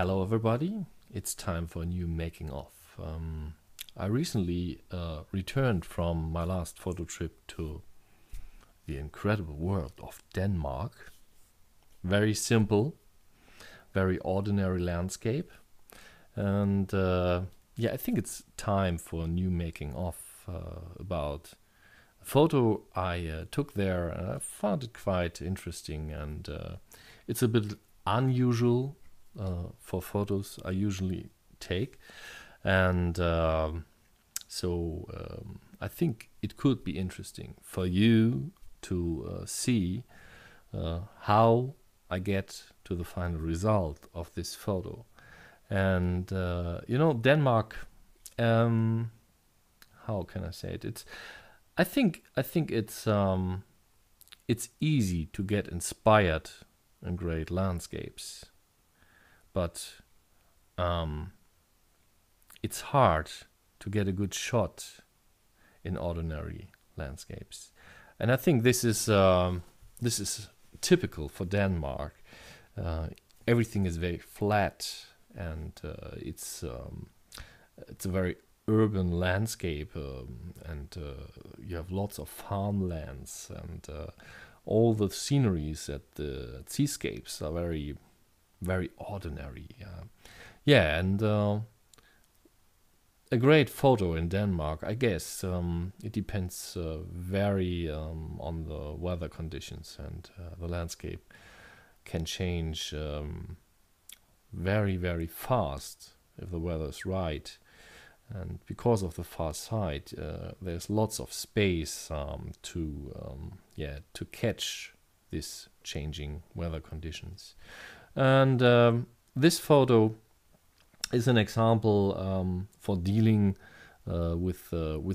Hello everybody, it's time for a new making of. I recently returned from my last photo trip to the incredible world of Denmark. Very simple, very ordinary landscape, and I think it's time for a new making of about a photo I took there, and I found it quite interesting, and it's a bit unusual for photos I usually take, and I think it could be interesting for you to see how I get to the final result of this photo. And Denmark, how can I say it? I think it's easy to get inspired in great landscapes, but it's hard to get a good shot in ordinary landscapes. And I think this is typical for Denmark. Everything is very flat, and it's a very urban landscape, and you have lots of farmlands, and all the sceneries at the seascapes are very, very ordinary. And a great photo in Denmark, I guess, it depends very on the weather conditions, and the landscape can change very, very fast if the weather is right. And because of the far side, there's lots of space to catch this changing weather conditions. And this photo is an example for dealing with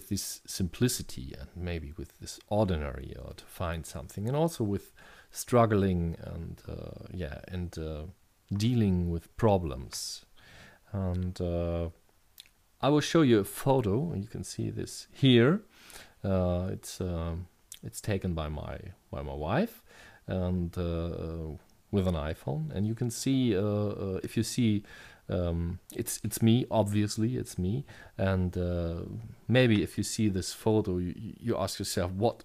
this simplicity, and maybe with this ordinary, or to find something, and also with struggling and dealing with problems. And I will show you a photo. You can see this here. It's taken by my wife, and with an iPhone. And you can see, if you see, it's me. Obviously, it's me. And maybe if you see this photo, you ask yourself, what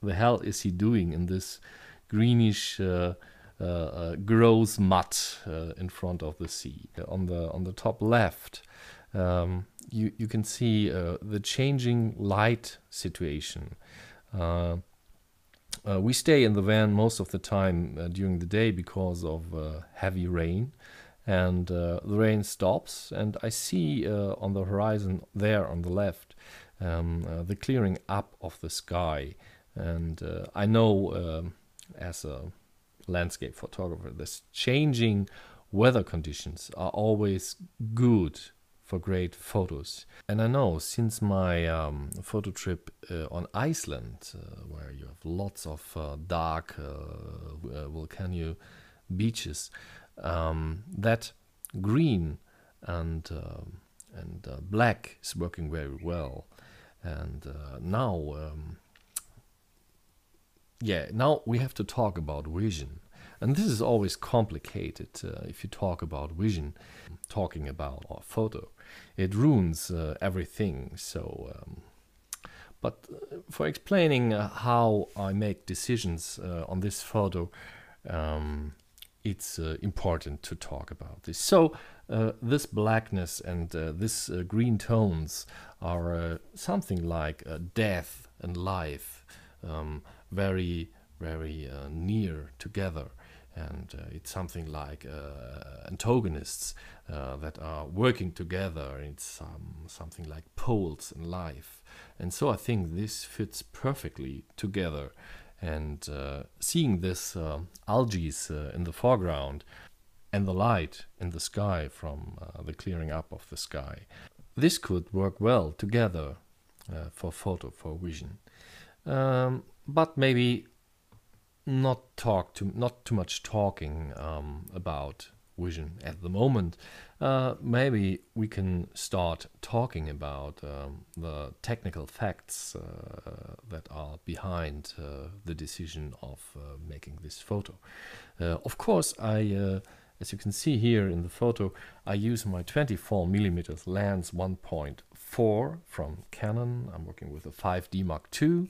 the hell is he doing in this greenish gross mud in front of the sea? On the top left, you can see the changing light situation. We stay in the van most of the time during the day because of heavy rain, and the rain stops, and I see on the horizon there on the left the clearing up of the sky. And I know as a landscape photographer, this changing weather conditions are always good for great photos. And I know since my photo trip on Iceland, where you have lots of dark volcano beaches, that green and black is working very well. And now we have to talk about vision. And this is always complicated if you talk about vision, talking about a photo. It ruins everything. So, but for explaining how I make decisions on this photo, it's important to talk about this. So this blackness and this green tones are something like death and life, very, very near together. And it's something like antagonists that are working together. It's something like poles in life. And so I think this fits perfectly together. And seeing this algae in the foreground and the light in the sky from the clearing up of the sky, this could work well together for photo, for vision. But maybe not too much talking about vision at the moment. Maybe we can start talking about the technical facts that are behind the decision of making this photo. Of course, I As you can see here in the photo, I use my 24mm lens 1.4 from Canon. I'm working with a 5D Mark II.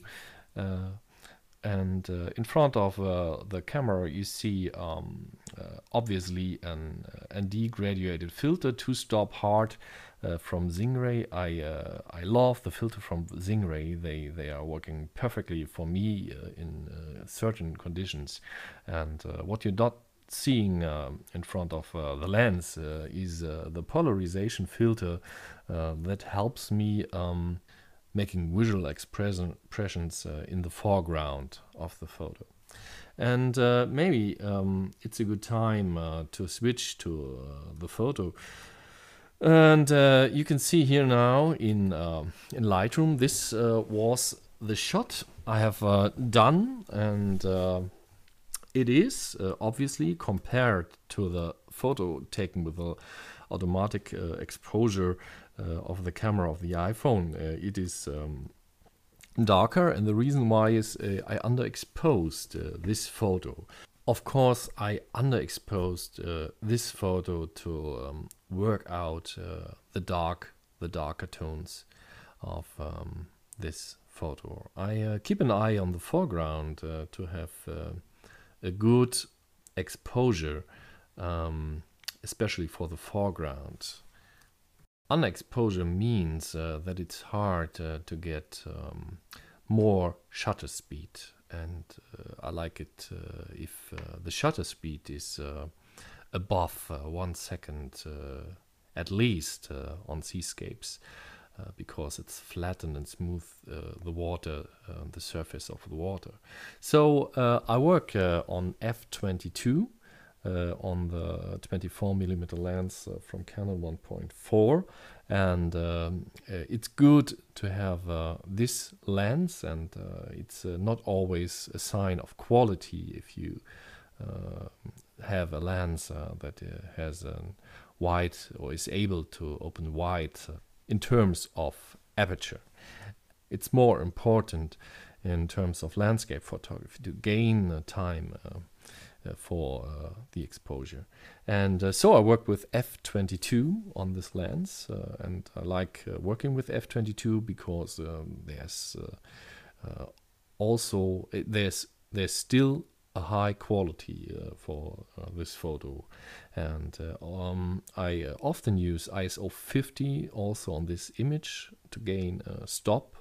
And in front of the camera you see obviously an ND graduated filter, two-stop hard from Stingray. I love the filter from Stingray. They are working perfectly for me in certain conditions. And what you're not seeing in front of the lens is the polarization filter that helps me making visual expressions in the foreground of the photo. And maybe it's a good time to switch to the photo. And you can see here now in Lightroom, this was the shot I have done, and it is obviously, compared to the photo taken with the automatic exposure of the camera of the iPhone, it is darker, and the reason why is I underexposed this photo. Of course, I underexposed this photo to work out the darker tones of this photo. I keep an eye on the foreground to have a good exposure, especially for the foreground. Underexposure means that it's hard to get more shutter speed, and I like it if the shutter speed is above 1 second at least on seascapes, because it's flattened and smooth the water, the surface of the water. So I work on f/22 on the 24mm lens from Canon 1.4, and it's good to have this lens, and it's not always a sign of quality if you have a lens that has a wide, or is able to open wide in terms of aperture. It's more important in terms of landscape photography to gain time for the exposure. And so I work with f/22 on this lens, and I like working with f/22 because there's also there's still a high quality for this photo, and I often use ISO 50 also on this image to gain stop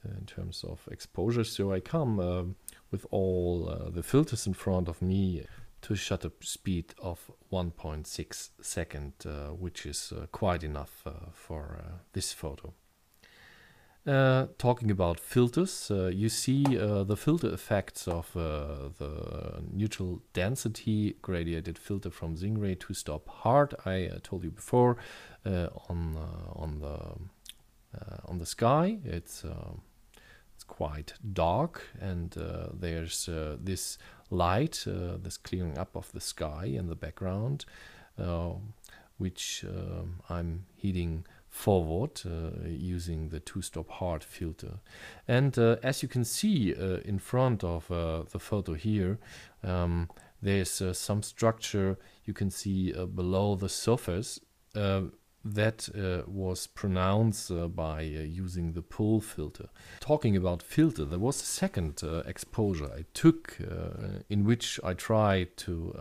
in terms of exposure. So I come with all the filters in front of me to shutter speed of 1.6 second, which is quite enough for this photo. Talking about filters, you see the filter effects of the neutral density graduated filter from Stingray two-stop hard. I told you before on the sky. It's quite dark, and there's this light, this clearing up of the sky in the background, which I'm heading forward using the two-stop hard filter. And as you can see in front of the photo here, there's some structure you can see below the surface that was pronounced by using the pull filter. Talking about filter, there was a second exposure I took in which I tried to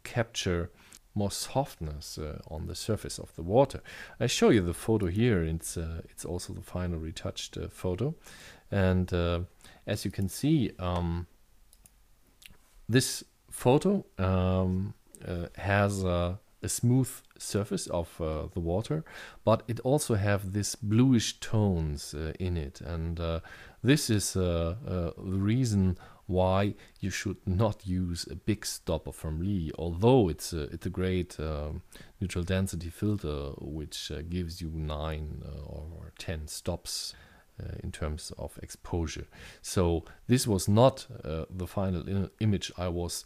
capture more softness on the surface of the water. I show you the photo here. It's also the final retouched photo, and as you can see, this photo has a smooth surface of the water, but it also have this bluish tones in it, and this is the reason why you should not use a big stopper from Lee, although it's a great neutral density filter which gives you 9 or 10 stops in terms of exposure. So this was not the final image I was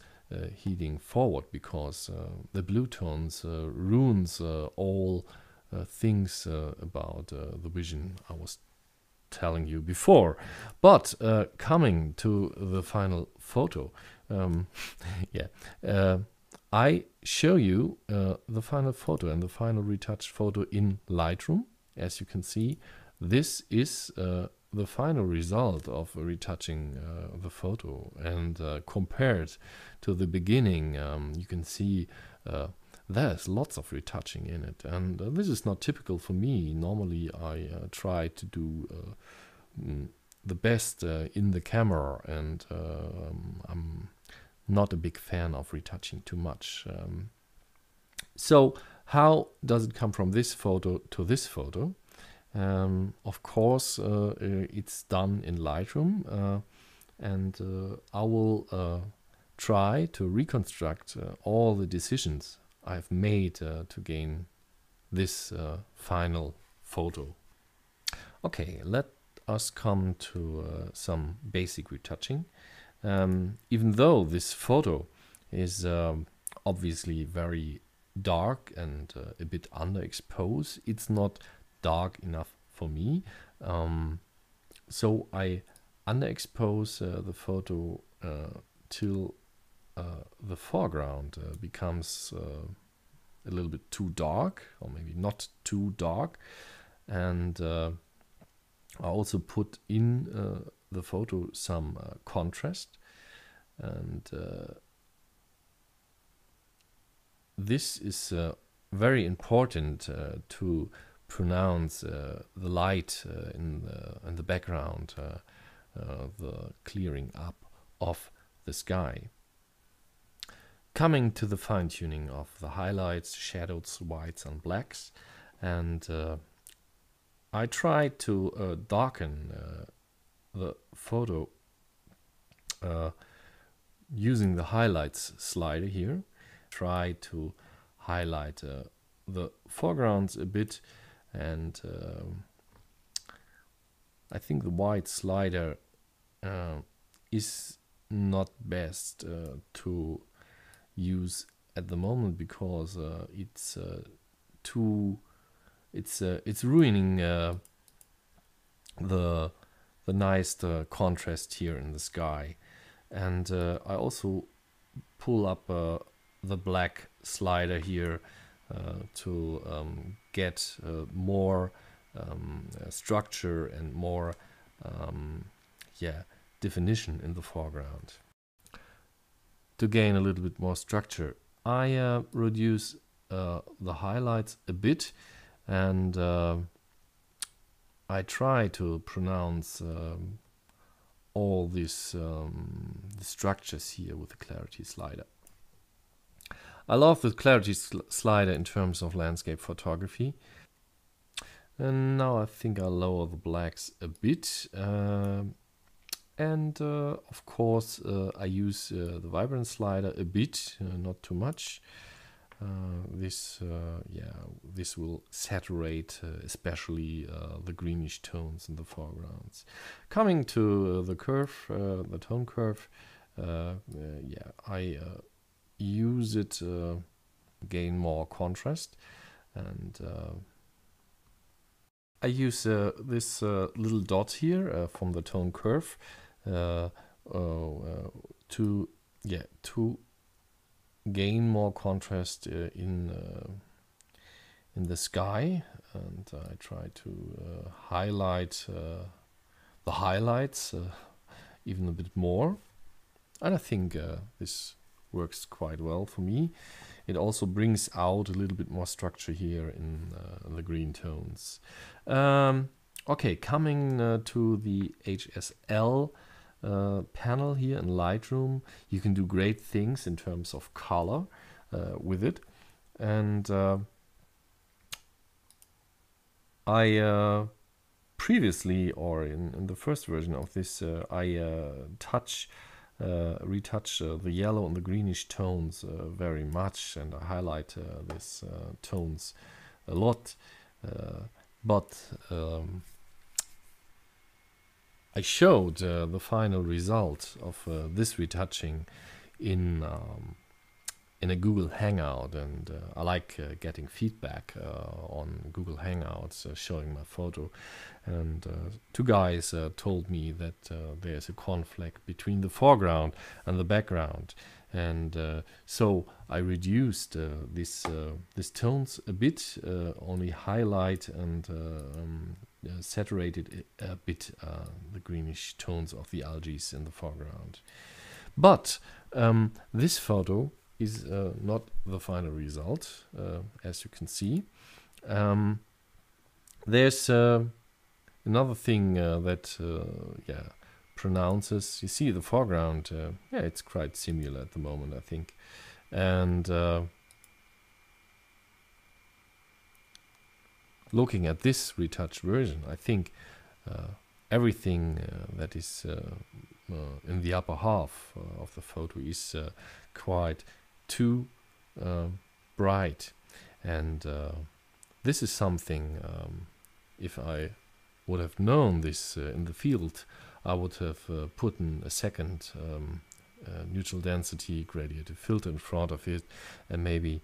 heading forward, because the blue tones ruins all things about the vision I was telling you before. But coming to the final photo, I show you the final photo and the final retouched photo in Lightroom. As you can see, this is the final result of retouching the photo, and compared to the beginning, you can see there's lots of retouching in it, and this is not typical for me. Normally I try to do the best in the camera, and I'm not a big fan of retouching too much. So how does it come from this photo to this photo? Of course, it's done in Lightroom, and I will try to reconstruct all the decisions I've made to gain this final photo. Okay, let us come to some basic retouching. Even though this photo is obviously very dark and a bit underexposed, it's not dark enough for me. So I underexpose the photo till the foreground becomes a little bit too dark, or maybe not too dark, and I also put in the photo some contrast, and this is very important to pronounce the light in the background, the clearing up of the sky. Coming to the fine-tuning of the highlights, shadows, whites and blacks, and I try to darken the photo using the highlights slider here. Try to highlight the foregrounds a bit, and I think the white slider is not best to use at the moment, because it's ruining the nice contrast here in the sky. And I also pull up the black slider here to get more structure and more definition in the foreground. To gain a little bit more structure, I reduce the highlights a bit, and I try to pronounce all these the structures here with the clarity slider. I love the clarity slider in terms of landscape photography. And now I think I'll lower the blacks a bit. And of course I use the vibrance slider a bit, not too much. This will saturate especially the greenish tones in the foregrounds. Coming to the curve, the tone curve, I use it to gain more contrast, and I use this little dot here from the tone curve to gain more contrast in the sky, and I try to highlight the highlights even a bit more, and I think this works quite well for me. It also brings out a little bit more structure here in the green tones. Okay, coming to the HSL panel here in Lightroom, you can do great things in terms of color with it. And I previously, or in the first version of this, I retouch the yellow and the greenish tones very much, and I highlight these tones a lot. But I showed the final result of this retouching in in a Google Hangout, and I like getting feedback on Google Hangouts, showing my photo. And two guys told me that there's a conflict between the foreground and the background, and so I reduced these tones a bit, only highlight and saturated a bit the greenish tones of the algae in the foreground. But this photo is not the final result, as you can see. There's another thing that pronounces. You see the foreground. It's quite similar at the moment, I think. And looking at this retouched version, I think everything that is in the upper half of the photo is quite too bright, and this is something, if I would have known this in the field, I would have put in a second neutral density gradiative filter in front of it and maybe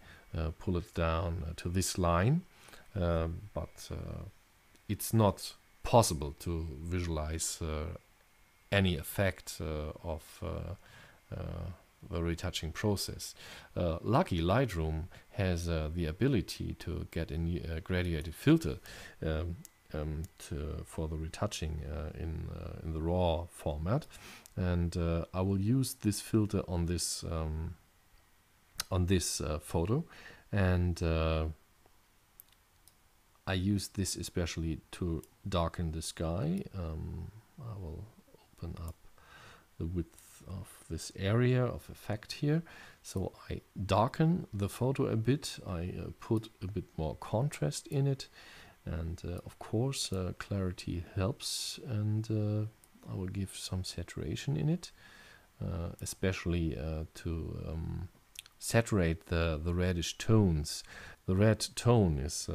pull it down to this line, but it's not possible to visualize any effect of the retouching process. Lucky Lightroom has the ability to get a gradiative filter for the retouching in the raw format, and I will use this filter on this photo, and I use this especially to darken the sky. I will open up the width of this area of effect here, so I darken the photo a bit. I put a bit more contrast in it, and of course clarity helps, and I will give some saturation in it, especially to saturate the reddish tones. The red tone is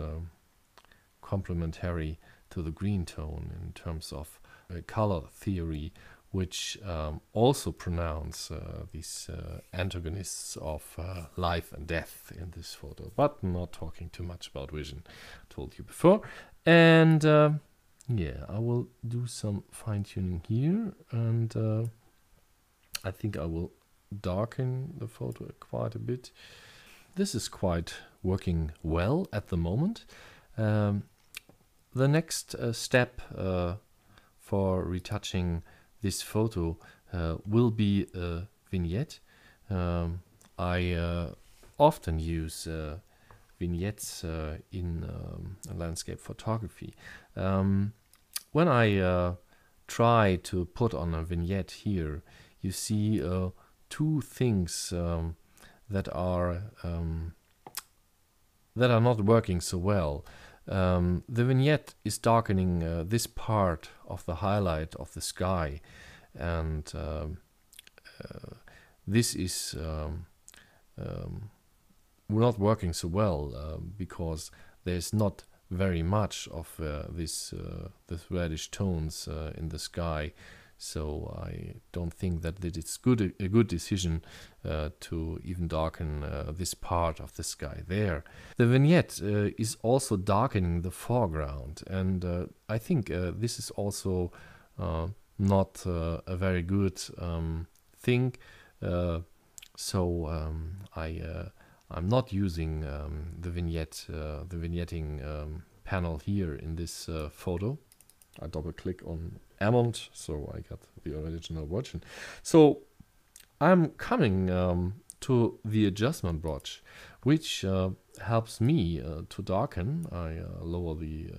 complementary to the green tone in terms of color theory, which also pronounce these antagonists of life and death in this photo. But I'm not talking too much about vision, I told you before. And I will do some fine-tuning here, and I think I will darken the photo quite a bit. This is quite working well at the moment. The next step for retouching this photo will be a vignette. I often use vignettes in landscape photography. When I try to put on a vignette here, you see two things that are not working so well. The vignette is darkening this part of the highlight of the sky, and this is not working so well because there's not very much of this reddish tones in the sky. So I don't think that it is a good decision to even darken this part of the sky there. The vignette is also darkening the foreground, and I think this is also not a very good thing. So I'm not using the vignetting panel here in this photo. I double click on Amount, so I got the original version. So I'm coming to the adjustment brush, which helps me to darken. I lower the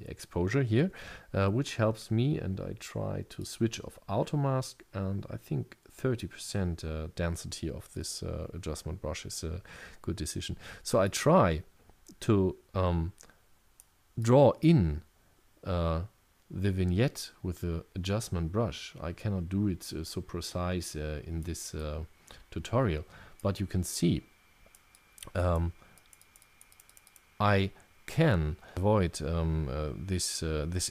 exposure here, which helps me, and I try to switch off auto mask, and I think 30% density of this adjustment brush is a good decision. So I try to draw in the vignette with the adjustment brush. I cannot do it so precise in this tutorial, but you can see I can avoid this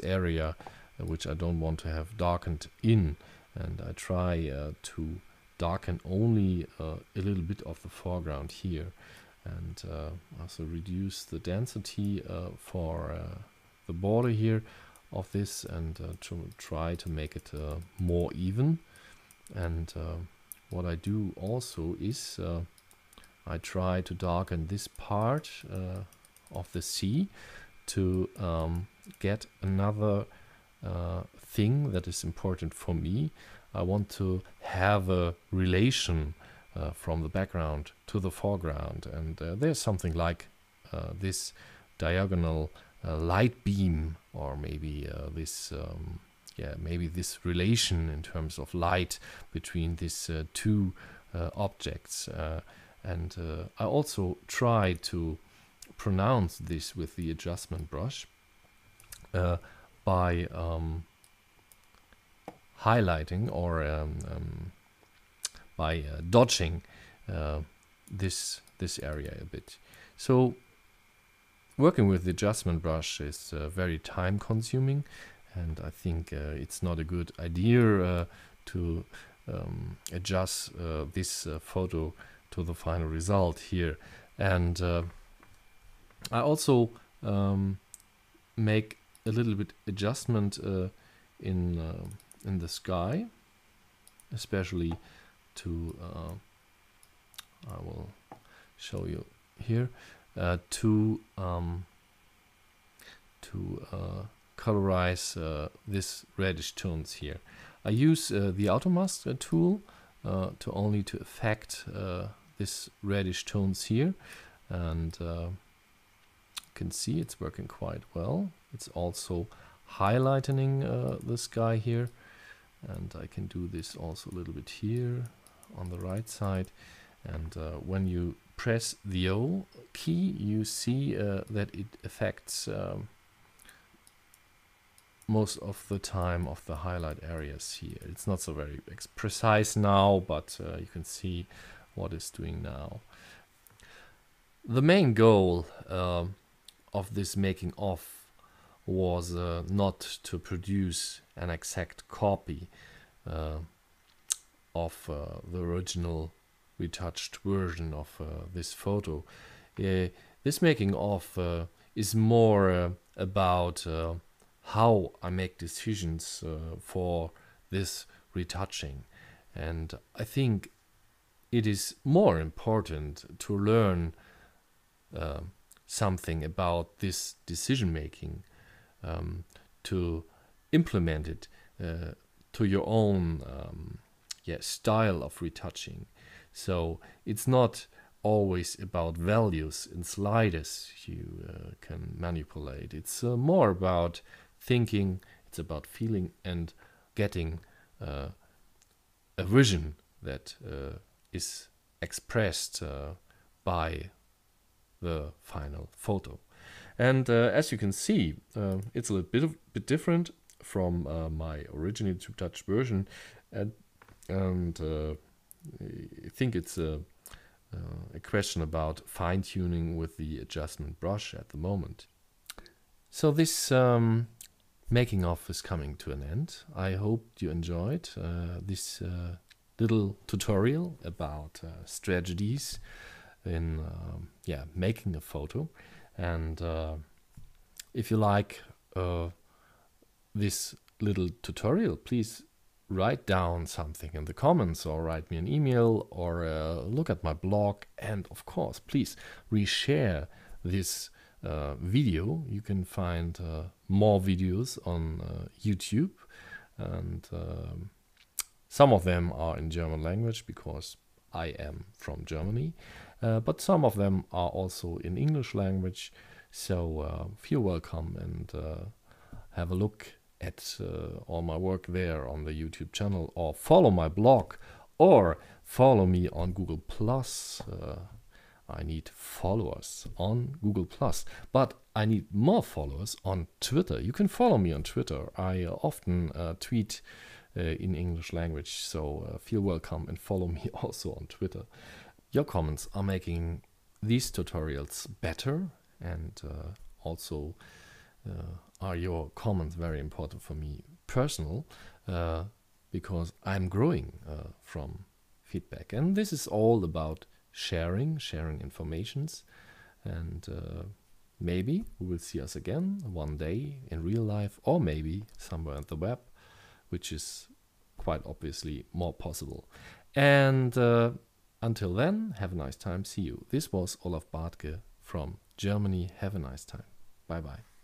area which I don't want to have darkened in, and I try to darken only a little bit of the foreground here, and also reduce the density for the border here of this, and to try to make it more even. And what I do also is I try to darken this part of the sea to get another thing that is important for me. I want to have a relation from the background to the foreground, and there's something like this diagonal light beam, or maybe maybe this relation in terms of light between these two objects. And I also try to pronounce this with the adjustment brush by highlighting or by dodging this area a bit. So working with the adjustment brush is very time consuming, and I think it's not a good idea to adjust this photo to the final result here. And I also make a little bit adjustment in the sky, especially to I will show you here to colorize this reddish tones here. I use the auto mask tool to only to affect this reddish tones here, and you can see it's working quite well. It's also highlighting the sky here, and I can do this also a little bit here on the right side. And when you press the O key, you see that it affects most of the time of the highlight areas here. It's not so very precise now, but you can see what it's doing now. The main goal of this making of was not to produce an exact copy of the original retouched version of this photo. This making of is more about how I make decisions for this retouching, and I think it is more important to learn something about this decision making, to implement it to your own style of retouching. So it's not always about values and sliders you can manipulate. It's more about thinking, it's about feeling and getting a vision that is expressed by the final photo. And as you can see, it's a little bit different from my original retouch version, and I think it's a question about fine-tuning with the adjustment brush at the moment. So this making of is coming to an end. I hope you enjoyed this little tutorial about strategies in making a photo. And if you like this little tutorial, please write down something in the comments, or write me an email, or look at my blog. And of course, please reshare this video. You can find more videos on YouTube, and some of them are in German language because I am from Germany, but some of them are also in English language. So feel welcome and have a look at all my work there on the YouTube channel, or follow my blog, or follow me on Google+. I need followers on Google+, but I need more followers on Twitter. You can follow me on Twitter. I often tweet in English language, so feel welcome and follow me also on Twitter. Your comments are making these tutorials better, and also are your comments very important for me personal, because I'm growing from feedback. And this is all about sharing informations. And maybe we will see us again one day in real life, or maybe somewhere on the web, which is quite obviously more possible. And until then, have a nice time. See you. This was Olaf Bathke from Germany. Have a nice time. Bye bye.